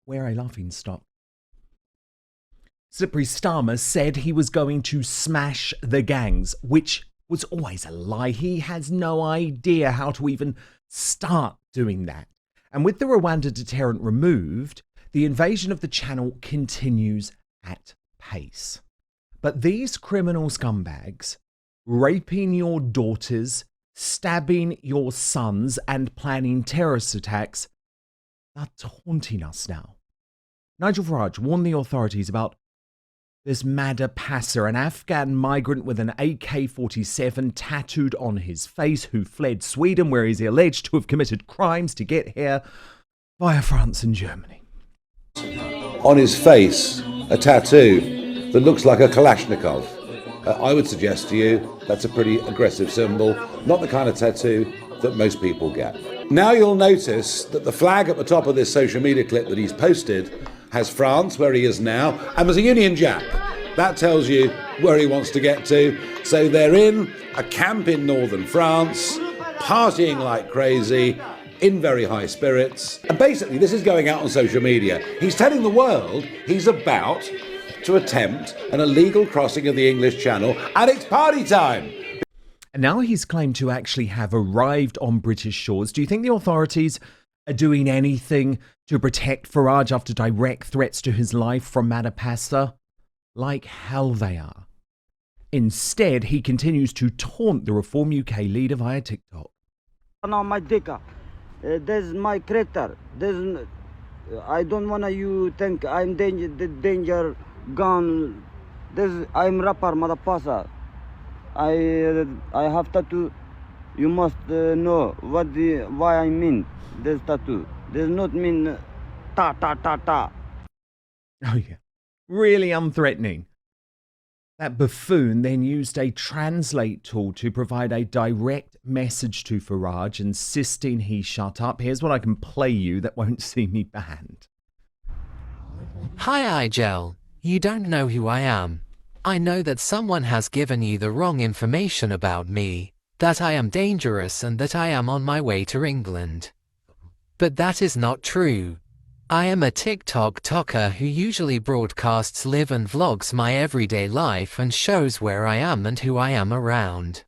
wear a laughingstock. Slippery Starmer said he was going to smash the gangs, which was always a lie. He has no idea how to even start doing that. And with the Rwanda deterrent removed, the invasion of the channel continues at pace. But these criminal scumbags, raping your daughters, stabbing your sons, and planning terrorist attacks, are taunting us now. Nigel Farage warned the authorities about this Madapassa, an Afghan migrant with an AK-47 tattooed on his face who fled Sweden, where he's alleged to have committed crimes to get here via France and Germany. On his face, a tattoo that looks like a Kalashnikov. I would suggest to you that's a pretty aggressive symbol, not the kind of tattoo that most people get. Now you'll notice that the flag at the top of this social media clip that he's posted has France, where he is now, and there's a Union Jack. That tells you where he wants to get to. So they're in a camp in northern France, partying like crazy, in very high spirits. And basically, this is going out on social media. He's telling the world he's about to attempt an illegal crossing of the English Channel, and it's party time. And now he's claimed to actually have arrived on British shores. Do you think the authorities are doing anything to protect Farage after direct threats to his life from Madapassa? Like hell they are. Instead, he continues to taunt the Reform UK leader via TikTok. No, my dicker. There's my crater. I don't wanna you think I'm danger gone. I'm rapper Madapassa. I have tattoo. You must know why I mean this tattoo. Does not mean ta ta ta ta. Oh yeah, really unthreatening. That buffoon then used a translate tool to provide a direct message to Farage, insisting he shut up. Here's what I can play you that won't see me banned. Hi Nigel, you don't know who I am. I know that someone has given you the wrong information about me, that I am dangerous and that I am on my way to England. But that is not true. I am a TikTok talker who usually broadcasts live and vlogs my everyday life and shows where I am and who I am around.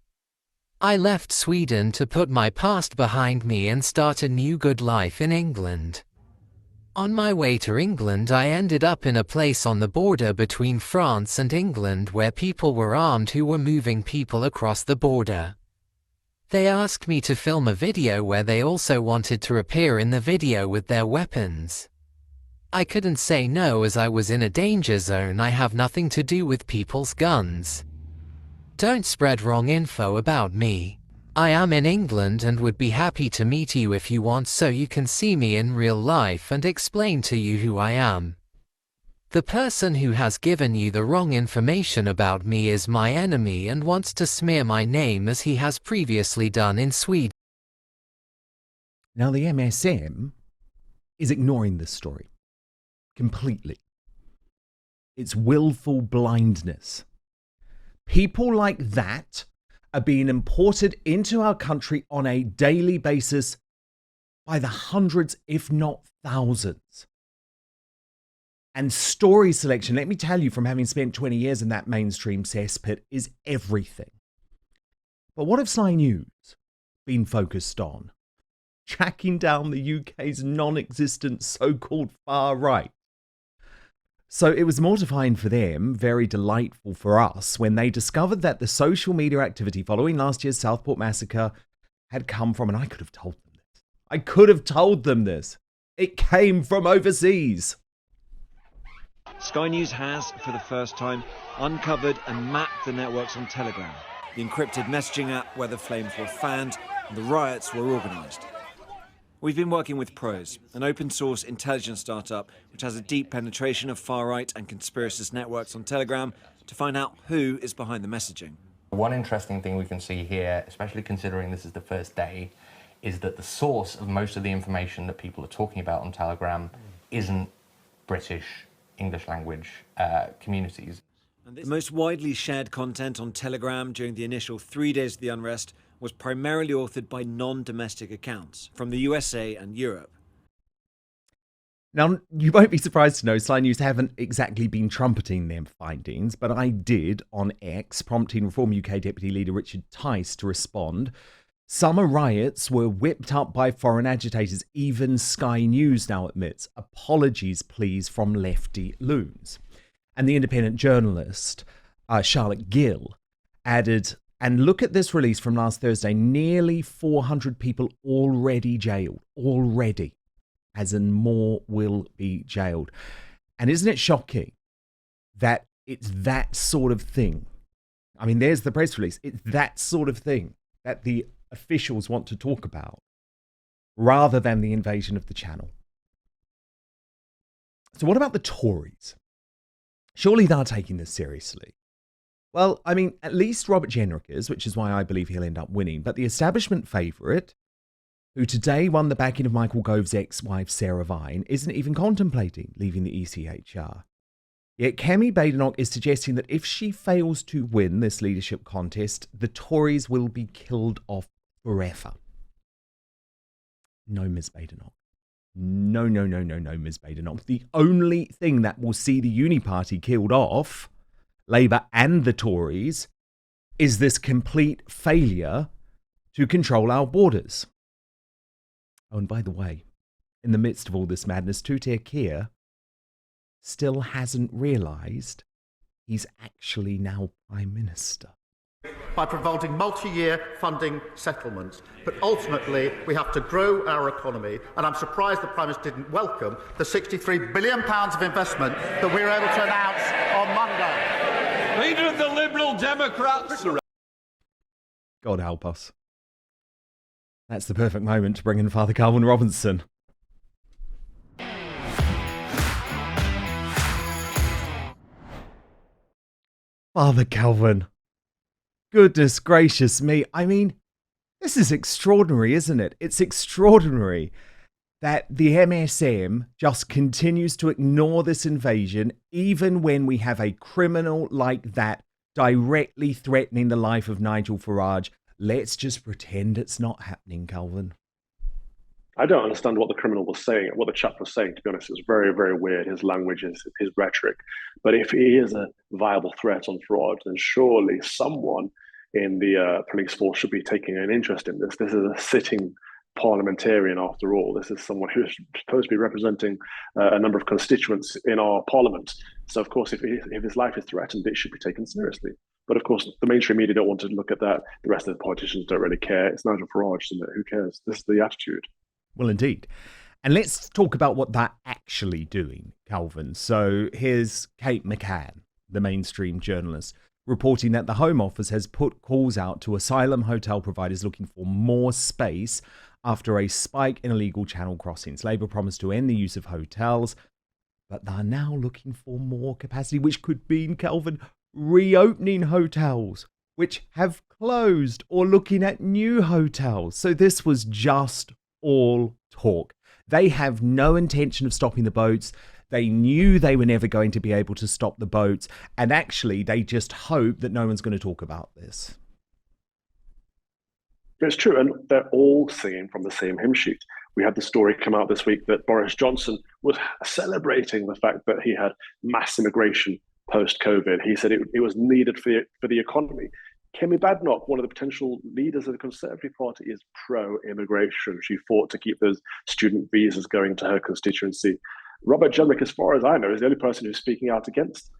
I left Sweden to put my past behind me and start a new good life in England. On my way to England, I ended up in a place on the border between France and England where people were armed who were moving people across the border. They asked me to film a video where they also wanted to appear in the video with their weapons. I couldn't say no as I was in a danger zone. I have nothing to do with people's guns. Don't spread wrong info about me. I am in England and would be happy to meet you if you want so you can see me in real life and explain to you who I am. The person who has given you the wrong information about me is my enemy and wants to smear my name as he has previously done in Sweden. Now the MSM is ignoring this story completely. It's willful blindness. People like that are being imported into our country on a daily basis by the hundreds, if not thousands. And story selection, let me tell you from having spent 20 years in that mainstream cesspit, is everything. But what have Sly News been focused on? Tracking down the UK's non-existent so-called far right. So it was mortifying for them, very delightful for us, when they discovered that the social media activity following last year's Southport massacre had come from, and I could have told them this. I could have told them this. It came from overseas. Sky News has, for the first time, uncovered and mapped the networks on Telegram, the encrypted messaging app where the flames were fanned and the riots were organised. We've been working with Pros, an open-source intelligence startup which has a deep penetration of far-right and conspiracist networks on Telegram to find out who is behind the messaging. One interesting thing we can see here, especially considering this is the first day, is that the source of most of the information that people are talking about on Telegram isn't British English language communities. The most widely shared content on Telegram during the initial 3 days of the unrest was primarily authored by non-domestic accounts from the USA and Europe. Now, you won't be surprised to know Sly News haven't exactly been trumpeting their findings, but I did on X, prompting Reform UK Deputy Leader Richard Tice to respond. Summer riots were whipped up by foreign agitators. Even Sky News now admits apologies, please, from lefty loons. And the independent journalist, Charlotte Gill, added, and look at this release from last Thursday, nearly 400 people already jailed. Already. As in more will be jailed. And isn't it shocking that it's that sort of thing? I mean, there's the press release. It's that sort of thing that the officials want to talk about rather than the invasion of the channel. So what about the Tories? Surely they're taking this seriously. Well, I mean, at least Robert Jenrick is, which is why I believe he'll end up winning. But the establishment favourite, who today won the backing of Michael Gove's ex-wife Sarah Vine, isn't even contemplating leaving the ECHR. Yet Kemi Badenoch is suggesting that if she fails to win this leadership contest, the Tories will be killed off forever. No, Ms. Badenoch. No, Ms. Badenoch. The only thing that will see the Uni Party killed off, Labour and the Tories, is this complete failure to control our borders. Oh, and by the way, in the midst of all this madness, Tutir Keir still hasn't realised he's actually now Prime Minister. By providing multi-year funding settlements. But ultimately, we have to grow our economy, and I'm surprised the Prime Minister didn't welcome the £63 billion of investment that we were able to announce on Monday. Leader of the Liberal Democrats. God help us. That's the perfect moment to bring in Father Calvin Robinson. Father Calvin. Goodness gracious me. I mean, this is extraordinary, isn't it? It's extraordinary that the MSM just continues to ignore this invasion, even when we have a criminal like that directly threatening the life of Nigel Farage. Let's just pretend it's not happening, Calvin. I don't understand what the criminal was saying, what the chap was saying, to be honest. It was very, very weird, his language, his rhetoric. But if he is a viable threat on fraud, then surely someone in the police force should be taking an interest in this. This is a sitting parliamentarian, after all. This is someone who is supposed to be representing a number of constituents in our parliament. So, of course, if his life is threatened, it should be taken seriously. But, of course, the mainstream media don't want to look at that. The rest of the politicians don't really care. It's Nigel Farage, isn't it? Who cares? This is the attitude. Well, indeed. And let's talk about what they're actually doing, Calvin. So here's Kate McCann, the mainstream journalist, reporting that the Home Office has put calls out to asylum hotel providers looking for more space after a spike in illegal channel crossings. Labour promised to end the use of hotels, but they're now looking for more capacity, which could mean, Calvin, reopening hotels which have closed or looking at new hotels. So this was just all talk. They have no intention of stopping the boats. They knew they were never going to be able to stop the boats. And actually, they just hope that no one's going to talk about this. It's true. And they're all singing from the same hymn sheet. We had the story come out this week that Boris Johnson was celebrating the fact that he had mass immigration post-COVID. He said it was needed for the economy. Kemi Badenoch, one of the potential leaders of the Conservative Party, is pro-immigration. She fought to keep those student visas going to her constituency. Robert Jenrick, as far as I know, is the only person who's speaking out against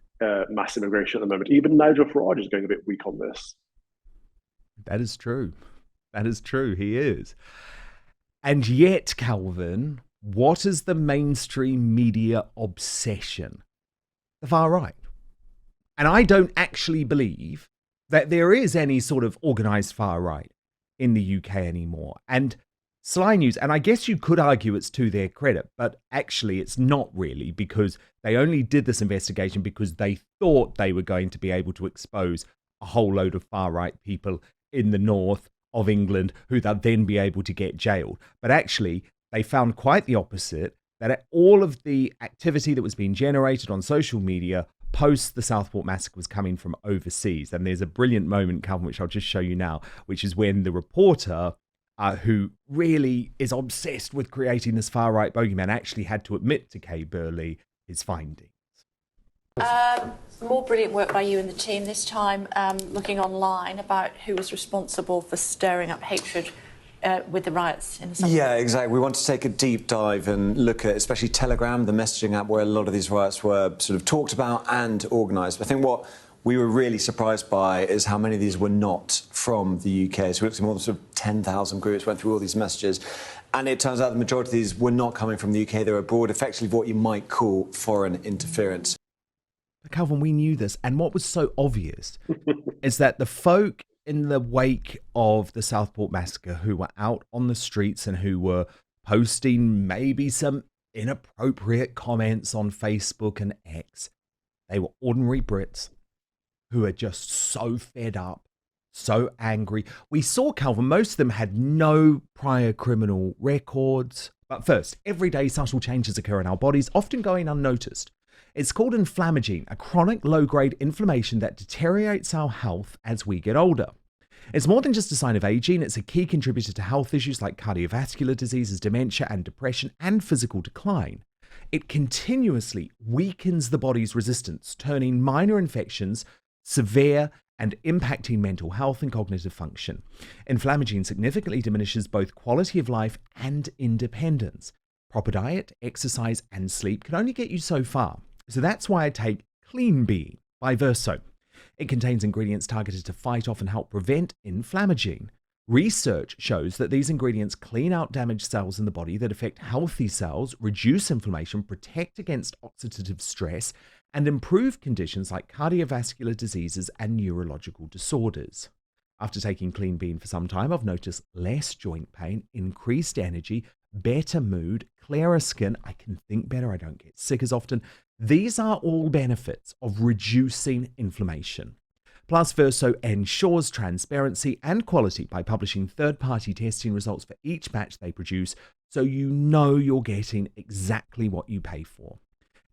mass immigration at the moment. Even Nigel Farage is going a bit weak on this. That is true. That is true. He is. And yet, Calvin, what is the mainstream media obsession? The far right. And I don't actually believe that there is any sort of organised far right in the UK anymore. And Sly News, and I guess you could argue it's to their credit, but actually it's not really, because they only did this investigation because they thought they were going to be able to expose a whole load of far right people in the north of England who they'd then be able to get jailed. But actually, they found quite the opposite, that all of the activity that was being generated on social media post the Southport massacre was coming from overseas. And there's a brilliant moment, Calvin, which I'll just show you now, which is when the reporter who really is obsessed with creating this far-right bogeyman, actually had to admit to Kay Burley his findings. More brilliant work by you and the team, this time looking online about who was responsible for stirring up hatred with the riots in the summer. Yeah, exactly. We want to take a deep dive and look at especially Telegram, the messaging app where a lot of these riots were sort of talked about and organised. I think what we were really surprised by is how many of these were not from the UK. So we looked at more than sort of 10,000 groups, went through all these messages, and it turns out the majority of these were not coming from the UK. They were abroad, effectively what you might call foreign interference. Calvin, we knew this, and what was so obvious is that the folk in the wake of the Southport massacre who were out on the streets and who were posting maybe some inappropriate comments on Facebook and X, they were ordinary Brits who are just so fed up, so angry. We saw, Calvin, most of them had no prior criminal records. But first, everyday subtle changes occur in our bodies, often going unnoticed. It's called inflammagene, a chronic low-grade inflammation that deteriorates our health as we get older. It's more than just a sign of aging, it's a key contributor to health issues like cardiovascular diseases, dementia and depression, and physical decline. It continuously weakens the body's resistance, turning minor infections severe and impacting mental health and cognitive function. Inflammagene significantly diminishes both quality of life and independence. Proper diet, exercise, and sleep can only get you so far. So that's why I take Clean Bean by Verso. It contains ingredients targeted to fight off and help prevent inflammagene. Research shows that these ingredients clean out damaged cells in the body that affect healthy cells, reduce inflammation, protect against oxidative stress, and improve conditions like cardiovascular diseases and neurological disorders. After taking Clean Bean for some time, I've noticed less joint pain, increased energy, better mood, clearer skin, I can think better, I don't get sick as often. These are all benefits of reducing inflammation. Plus, Verso ensures transparency and quality by publishing third-party testing results for each batch they produce, so you know you're getting exactly what you pay for.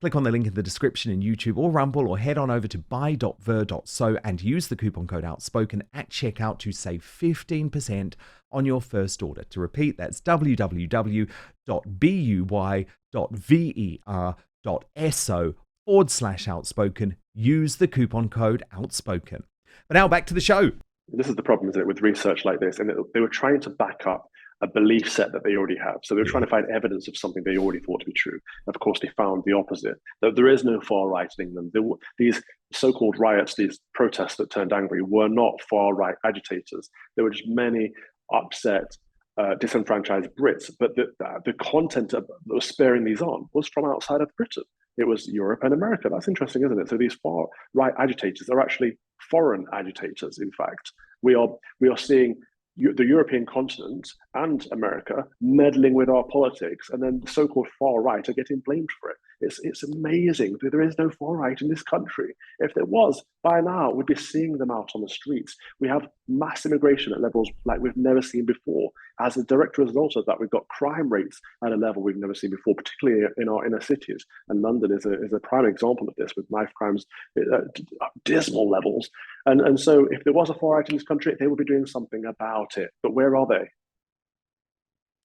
Click on the link in the description in YouTube or Rumble, or head on over to buy.ver.so and use the coupon code Outspoken at checkout to save 15% on your first order. To repeat, that's www.buy.ver.so/outspoken. Use the coupon code Outspoken. But now back to the show. This is the problem, isn't it, with research like this? And they were trying to back up a belief set that they already have. So they were trying to find evidence of something they already thought to be true. Of course, they found the opposite. There is no far right in England. These so-called riots, these protests that turned angry, were not far right agitators. There were just many upset, disenfranchised Brits. But the content that was spurring these on was from outside of Britain. It was Europe and America. That's interesting, isn't it? So these far right agitators are actually foreign agitators. In fact, we are seeing the European continent and America meddling with our politics, and then the so-called far right are getting blamed for it. It's amazing. There is no far right in this country. If there was, by now we'd be seeing them out on the streets. We have mass immigration at levels like we've never seen before. As a direct result of that, we've got crime rates at a level we've never seen before, particularly in our inner cities. And London is a prime example of this, with knife crimes at dismal levels. And so if there was a far right in this country, they would be doing something about it. But where are they?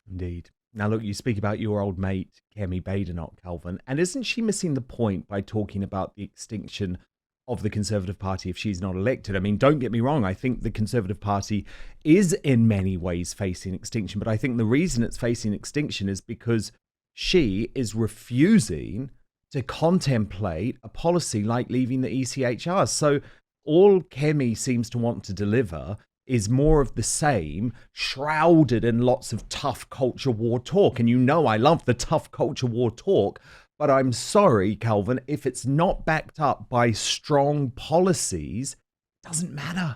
Indeed. Now, look, you speak about your old mate, Kemi Badenoch, Calvin, and isn't she missing the point by talking about the extinction of the Conservative Party if she's not elected? I mean, don't get me wrong, I think the Conservative Party is in many ways facing extinction, but I think the reason it's facing extinction is because she is refusing to contemplate a policy like leaving the ECHR. So all Kemi seems to want to deliver is more of the same, shrouded in lots of tough culture war talk. And you know I love the tough culture war talk, but I'm sorry, Calvin, if it's not backed up by strong policies, it doesn't matter.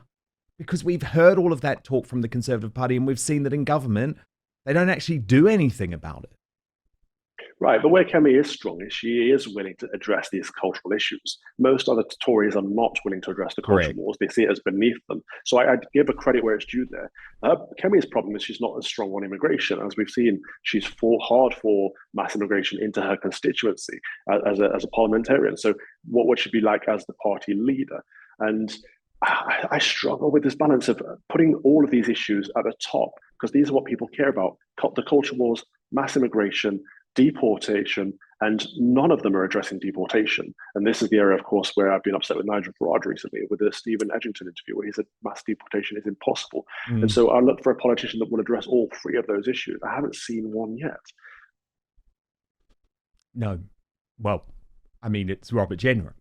Because we've heard all of that talk from the Conservative Party, and we've seen that in government, they don't actually do anything about it. Right, but where Kemi is strong is she is willing to address these cultural issues. Most other Tories are not willing to address the cultural wars. They see it as beneath them. So I'd give her credit where it's due there. Kemi's problem is she's not as strong on immigration. As we've seen, she's fought hard for mass immigration into her constituency as a parliamentarian. So what would she be like as the party leader? And I struggle with this balance of putting all of these issues at the top because these are what people care about. The culture wars, mass immigration, deportation, and none of them are addressing deportation. And this is the area, of course, where I've been upset with Nigel Farage recently with the Stephen Edgington interview, where he said mass deportation is impossible. And so I look for a politician that will address all three of those issues. I haven't seen one yet. No. Well, I mean, it's Robert Jenrick.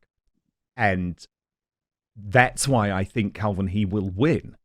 And that's why I think, Calvin, he will win.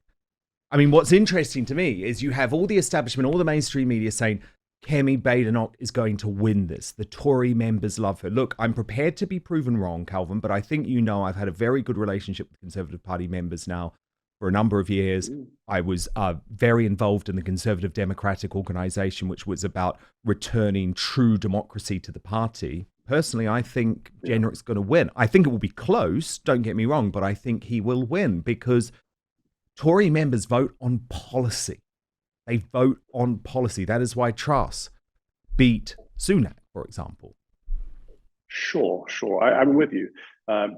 I mean, what's interesting to me is you have all the establishment, all the mainstream media saying Kemi Badenoch is going to win this. The Tory members love her. Look, I'm prepared to be proven wrong, Calvin, but I think you know I've had a very good relationship with Conservative Party members now for a number of years. I was very involved in the Conservative Democratic Organisation, which was about returning true democracy to the party. Personally, I think Jenrick's going to win. I think it will be close, don't get me wrong, but I think he will win because Tory members vote on policy. They vote on policy. That is why Truss beat Sunak, for example. Sure. I'm with you.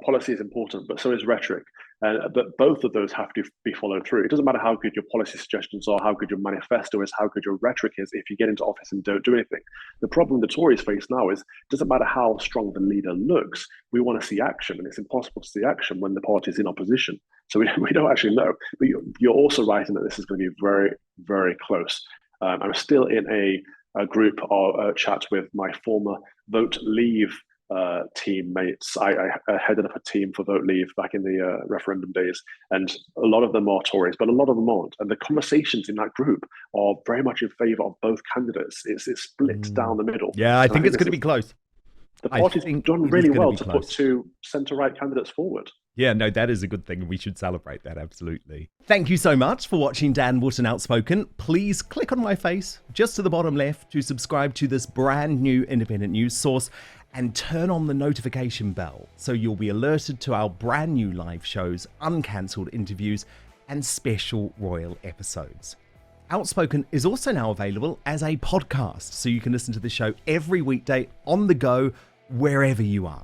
Policy is important, but so is rhetoric. But both of those have to be followed through. It doesn't matter how good your policy suggestions are, how good your manifesto is, how good your rhetoric is, if you get into office and don't do anything. The problem the Tories face now is it doesn't matter how strong the leader looks, we want to see action, and it's impossible to see action when the party is in opposition. So we don't actually know. But you're also right in that this is going to be very, very close. I'm still in a group or chat with my former Vote Leave teammates. I headed up a team for Vote Leave back in the referendum days, and a lot of them are Tories, but a lot of them aren't. And the conversations in that group are very much in favour of both candidates. It's split down the middle. Yeah, I think it's going to be close. The party's done really well to put two centre-right candidates forward. Yeah, no, that is a good thing, and we should celebrate that, absolutely. Thank you so much for watching Dan Wootton Outspoken. Please click on my face, just to the bottom left, to subscribe to this brand new independent news source, and turn on the notification bell so you'll be alerted to our brand new live shows, uncancelled interviews, and special royal episodes. Outspoken is also now available as a podcast, so you can listen to the show every weekday on the go, wherever you are.